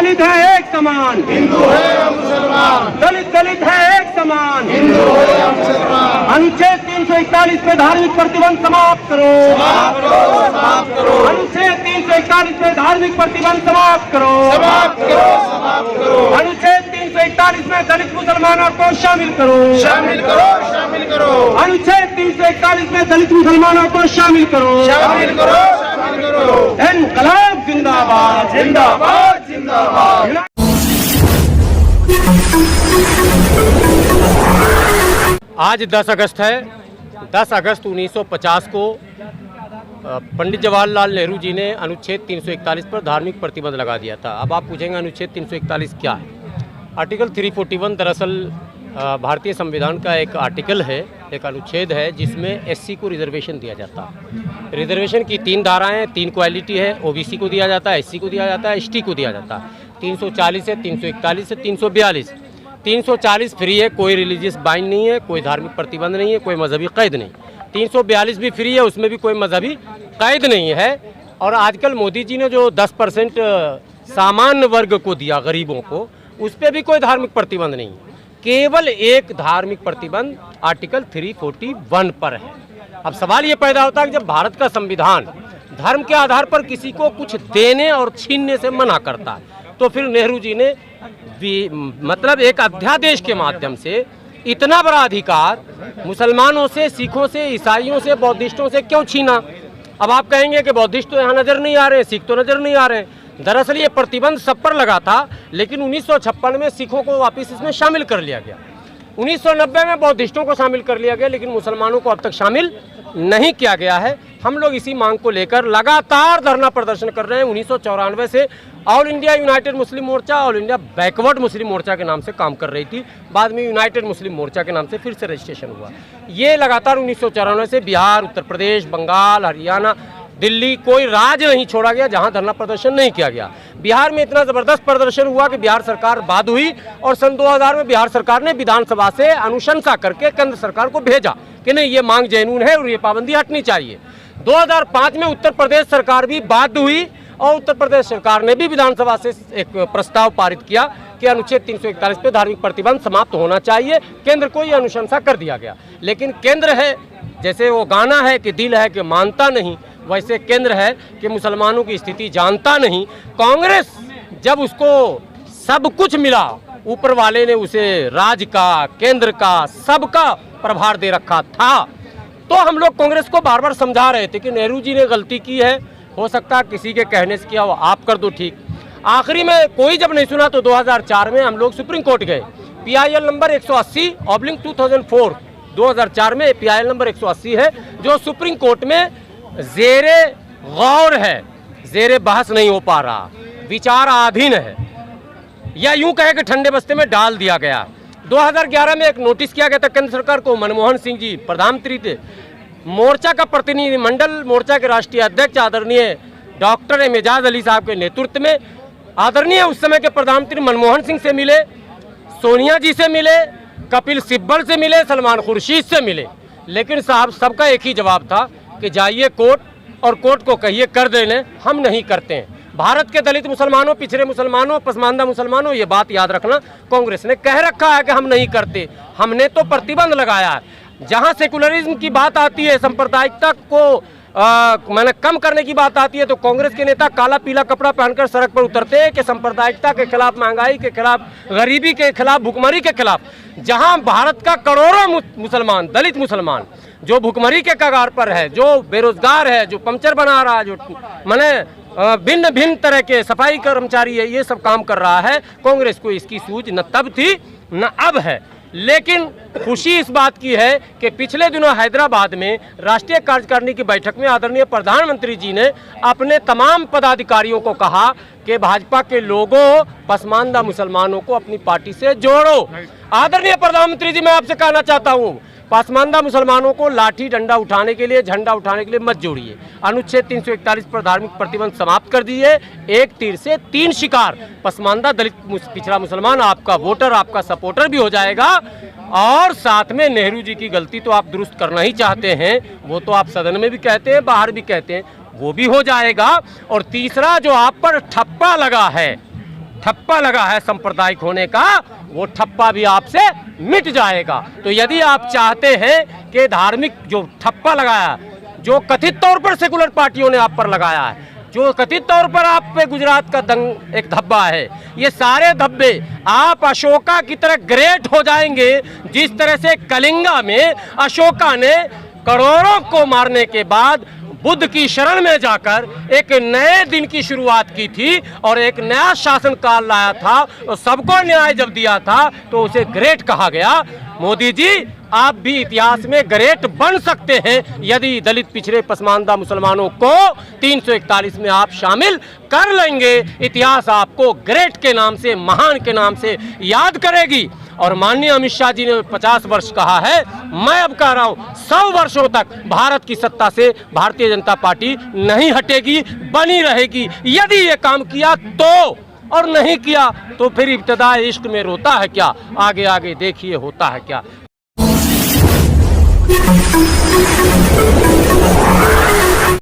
दलित है एक समान, हिंदू है या मुसलमान, दलित दलित है एक समान, हिंदू है या मुसलमान। अनुच्छेद 341 पे धार्मिक प्रतिबंध समाप्त करो, समाप्त करो, समाप्त करो, अनुच्छेद 341 पे धार्मिक प्रतिबंध समाप्त करो, समाप्त करो, समाप्त करो, अनुच्छेद 341 में दलित मुसलमानों को शामिल करो, शामिल करो, शामिल करो, अनुच्छेद 341 में दलित मुसलमानों को शामिल करो, शामिल करो, शामिल करो। इनकलाब जिंदाबाद, जिंदाबाद, जिंदाबाद। आज 10 अगस्त है। 10 अगस्त 1950 को पंडित जवाहरलाल नेहरू जी ने अनुच्छेद 341 पर धार्मिक प्रतिबंध लगा दिया था। अब आप पूछेंगे अनुच्छेद 341 क्या है? आर्टिकल 341 दरअसल भारतीय संविधान का एक आर्टिकल है, एक अनुच्छेद है जिसमें एससी को रिजर्वेशन दिया जाता है। रिजर्वेशन की 3 धाराएं, 3 क्वालिटी है। ओबीसी को दिया जाता है, एससी को दिया जाता है, एसटी को दिया जाता है। 340 है, 341 है, 342। 340 फ्री है, कोई रिलीजियस बाइंड नहीं है, कोई धार्मिक प्रतिबंध नहीं है, कोई मजहबी कैद नहीं। 342 भी फ्री है, उसमें भी कोई मजहबी कैद नहीं है। और आजकल मोदी जी ने जो 10% सामान्य वर्ग को दिया, गरीबों को, उस पर भी कोई धार्मिक प्रतिबंध नहीं है। केवल एक धार्मिक प्रतिबंध आर्टिकल 341 पर है। अब सवाल ये पैदा होता है कि जब भारत का संविधान धर्म के आधार पर किसी को कुछ देने और छीनने से मना करता है, तो फिर नेहरू जी ने मतलब एक अध्यादेश के माध्यम से इतना बड़ा अधिकार मुसलमानों से, सिखों से, ईसाइयों से, बौद्धिस्टों से क्यों छीना? अब आप कहेंगे कि बौद्धिस्ट तो यहाँ नजर नहीं आ रहे, सिख तो नजर नहीं आ रहे हैं। दरअसल ये प्रतिबंध सब पर लगा था, लेकिन 1956 में सिखों को वापस इसमें शामिल कर लिया गया। 1990 में बौद्धिस्टों को शामिल कर लिया गया, लेकिन मुसलमानों को अब तक शामिल नहीं किया गया है। हम लोग इसी मांग को लेकर लगातार धरना प्रदर्शन कर रहे हैं। 1994 से ऑल इंडिया यूनाइटेड मुस्लिम मोर्चा, ऑल इंडिया बैकवर्ड मुस्लिम मोर्चा के नाम से काम कर रही थी। बाद में यूनाइटेड मुस्लिम मोर्चा के नाम से फिर से रजिस्ट्रेशन हुआ। ये लगातार 1994 से बिहार, उत्तर प्रदेश, बंगाल, हरियाणा, दिल्ली, कोई राज्य नहीं छोड़ा गया जहां धरना प्रदर्शन नहीं किया गया। बिहार में इतना जबरदस्त प्रदर्शन हुआ कि बिहार सरकार बाद हुई और सन 2000 में बिहार सरकार ने विधानसभा से अनुशंसा करके केंद्र सरकार को भेजा कि नहीं, ये मांग जेन्युइन है और ये पाबंदी हटनी चाहिए। 2005 में उत्तर प्रदेश सरकार भी बाध्य हुई और उत्तर प्रदेश सरकार ने भी विधानसभा से एक प्रस्ताव पारित किया कि अनुच्छेद 341 पे धार्मिक प्रतिबंध समाप्त होना चाहिए। केंद्र को ये अनुशंसा कर दिया गया, लेकिन केंद्र है, जैसे वो गाना है कि दिल है कि मानता नहीं, वैसे केंद्र है कि मुसलमानों की स्थिति जानता नहीं। कांग्रेस जब उसको सब कुछ मिला, ऊपर वाले ने उसे राज का, केंद्र का, सबका प्रभार दे रखा था, तो हम लोग कांग्रेस को बार बार समझा रहे थे कि नेहरू जी ने गलती की है, हो सकता है किसी के कहने से किया हो, आप कर दो ठीक। आखिरी में कोई जब नहीं सुना तो 2004 में हम लोग सुप्रीम कोर्ट गए। PIL नंबर 180/2004, 2004 में PIL नंबर 180 है, जो सुप्रीम कोर्ट में ज़ेरे गौर है, ज़ेरे बहस नहीं हो पा रहा, विचाराधीन है, या यूं कहे कि ठंडे बस्ते में डाल दिया गया। 2011 में एक नोटिस किया गया था केंद्र सरकार को, मनमोहन सिंह जी प्रधानमंत्री थे, मोर्चा का प्रतिनिधिमंडल, मोर्चा के राष्ट्रीय अध्यक्ष आदरणीय डॉक्टर एजाज अली साहब के नेतृत्व में, आदरणीय उस समय के प्रधानमंत्री मनमोहन सिंह से मिले, सोनिया जी से मिले, कपिल सिब्बल से मिले, सलमान खुर्शीद से मिले, लेकिन साहब सबका एक ही जवाब था कि जाइए कोर्ट और कोर्ट को कहिए कर देने, हम नहीं करते हैं। भारत के दलित मुसलमानों, पिछड़े मुसलमानों, पसमानदा मुसलमानों, ये बात याद रखना, कांग्रेस ने कह रखा है कि हम नहीं करते। हमने तो प्रतिबंध लगाया है। जहां सेकुलरिज्म की बात आती है, सांप्रदायिकता को मैंने कम करने की बात आती है, तो कांग्रेस के नेता काला पीला कपड़ा पहनकर सड़क पर उतरते हैं कि सांप्रदायिकता के खिलाफ, महंगाई के खिलाफ, गरीबी के खिलाफ, भुखमरी के खिलाफ। जहां भारत का करोड़ों मुसलमान, दलित मुसलमान, जो भुखमरी के कगार पर है, जो बेरोजगार है, जो पंचर बना रहा है, जो माने भिन्न भिन्न तरह के सफाई कर्मचारी है, ये सब काम कर रहा है, कांग्रेस को इसकी सूझ न तब थी न अब है। लेकिन खुशी इस बात की है कि पिछले दिनों हैदराबाद में राष्ट्रीय कार्यकारिणी की बैठक में आदरणीय प्रधानमंत्री जी ने अपने तमाम पदाधिकारियों को कहा कि भाजपा के लोगों, पसमानदा मुसलमानों को अपनी पार्टी से जोड़ो। आदरणीय प्रधानमंत्री जी, मैं आपसे कहना चाहता हूँ, पसमानदा मुसलमानों को लाठी डंडा उठाने के लिए, झंडा उठाने के लिए मत जोड़िए। अनुच्छेद 341 पर धार्मिक प्रतिबंध समाप्त कर दीजिए। एक तीर से 3 शिकार, पसमानदा, दलित, पिछड़ा मुसलमान आपका वोटर, आपका सपोर्टर भी हो जाएगा, और साथ में नेहरू जी की गलती तो आप दुरुस्त करना ही चाहते हैं, वो तो आप सदन में भी कहते हैं, बाहर भी कहते हैं, वो भी हो जाएगा। और तीसरा, जो आप पर ठप्पा लगा है ठप्पा लगा है सांप्रदायिक होने का, वो ठप्पा भी आपसे मिट जाएगा। तो यदि आप चाहते हैं कि धार्मिक जो ठप्पा लगाया, जो कथित तौर पर सेकुलर पार्टियों ने आप पर लगाया है, जो कथित तौर पर आप पे गुजरात का दंग एक धब्बा है, ये सारे धब्बे आप अशोका की तरह ग्रेट हो जाएंगे। जिस तरह से कलिंगा में अशोका ने करोड़ों को मारने के बाद बुद्ध की शरण में जाकर एक नए दिन की शुरुआत की थी और एक नया शासनकाल लाया था और सबको न्याय जब दिया था तो उसे ग्रेट कहा गया। मोदी जी, आप भी इतिहास में ग्रेट बन सकते हैं यदि दलित पिछड़े पसमानदा मुसलमानों को 341 में आप शामिल कर लेंगे। इतिहास आपको ग्रेट के नाम से, महान के नाम से याद करेगी। और माननीय अमित शाह जी ने 50 वर्ष कहा है, मैं अब कह रहा हूं 100 वर्षों तक भारत की सत्ता से भारतीय जनता पार्टी नहीं हटेगी, बनी रहेगी। यदि ये काम किया तो, और नहीं किया तो फिर इब्तिदाए इश्क में रोता है क्या, आगे आगे देखिए होता है क्या।